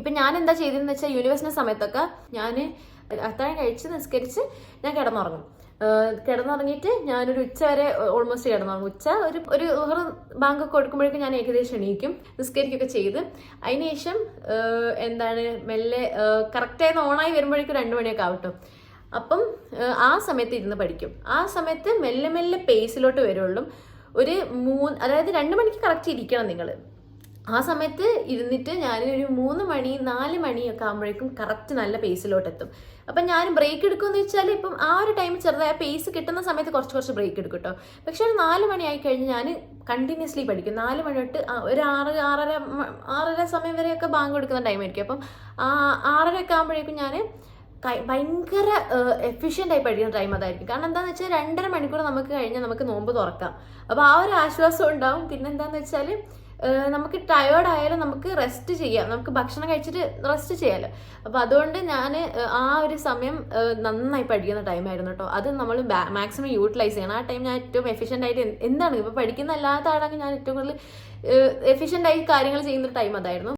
ഇപ്പം ഞാൻ എന്താ ചെയ്തതെന്ന് വെച്ചാൽ യൂണിവേഴ്സിൻ്റെ സമയത്തൊക്കെ ഞാൻ അത്താഴം കഴിച്ച് നിസ്കരിച്ച് ഞാൻ കിടന്നുറങ്ങും. കിടന്നുറങ്ങിയിട്ട് ഞാനൊരു ഉച്ച വരെ ഓൾമോസ്റ്റ് കിടന്നുറങ്ങും. ഉച്ച ഒരു ബാങ്ക് ഒക്കെ കൊടുക്കുമ്പോഴേക്കും ഞാൻ ഏകദേശം എണീക്കും, നിസ്കരിക്കുകയൊക്കെ ചെയ്ത് അതിനുശേഷം മെല്ലെ കറക്റ്റായി ഓണായി വരുമ്പോഴേക്കും 2 മണിയൊക്കെ ആവട്ടോ. അപ്പം ആ സമയത്ത് ഇരുന്ന് പഠിക്കും. ആ സമയത്ത് മെല്ലെ മെല്ലെ പേസിലോട്ട് വരുള്ളൂ. അതായത് 2 മണിക്ക് കറക്റ്റ് ഇരിക്കണം നിങ്ങൾ. ആ സമയത്ത് ഇരുന്നിട്ട് ഞാനൊരു 3 മണി 4 മണിയൊക്കെ ആകുമ്പോഴേക്കും കറക്റ്റ് നല്ല പേസിലോട്ട് എത്തും. അപ്പം ഞാൻ ബ്രേക്ക് എടുക്കുമെന്ന് വെച്ചാൽ ഇപ്പം ആ ഒരു ടൈം ചെറുതായ പേസ് കിട്ടുന്ന സമയത്ത് കുറച്ച് ബ്രേക്ക് എടുക്കും കേട്ടോ. പക്ഷെ ഒരു 4 മണി ആയി കഴിഞ്ഞ് ഞാൻ കണ്ടിന്യൂസ്ലി പഠിക്കും. 4 മണി തൊട്ട് ഒരു 6 സമയം വരെയൊക്കെ ബാങ്ക് കൊടുക്കുന്ന ടൈമായിരിക്കും. അപ്പം 6:30 ഒക്കെ ആകുമ്പോഴേക്കും ഞാൻ ഭയങ്കര എഫിഷ്യൻ്റായി പഠിക്കുന്ന ടൈം അതായിരിക്കും. കാരണം എന്താണെന്ന് വെച്ചാൽ 2.5 മണിക്കൂർ നമുക്ക് കഴിഞ്ഞാൽ നമുക്ക് നോമ്പ് തുറക്കാം. അപ്പോൾ ആ ഒരു ആശ്വാസം ഉണ്ടാവും. പിന്നെ എന്താണെന്ന് വെച്ചാൽ നമുക്ക് ടയേർഡ് ആയാലും നമുക്ക് റെസ്റ്റ് ചെയ്യാം, നമുക്ക് ഭക്ഷണം കഴിച്ചിട്ട് റെസ്റ്റ് ചെയ്യാമല്ലോ. അപ്പോൾ അതുകൊണ്ട് ഞാൻ ആ ഒരു സമയം നന്നായി പഠിക്കുന്ന ടൈമായിരുന്നു കേട്ടോ. അത് നമ്മൾ മാക്സിമം യൂട്ടിലൈസ് ചെയ്യണം. ആ ടൈം ഞാൻ ഏറ്റവും എഫിഷ്യൻ്റ് ആയിട്ട് ഇപ്പോൾ പഠിക്കുന്ന അല്ലാത്ത ആളാണെങ്കിൽ ഞാൻ ഏറ്റവും കൂടുതൽ എഫിഷ്യൻ്റായി കാര്യങ്ങൾ ചെയ്യുന്ന ടൈം അതായിരുന്നു.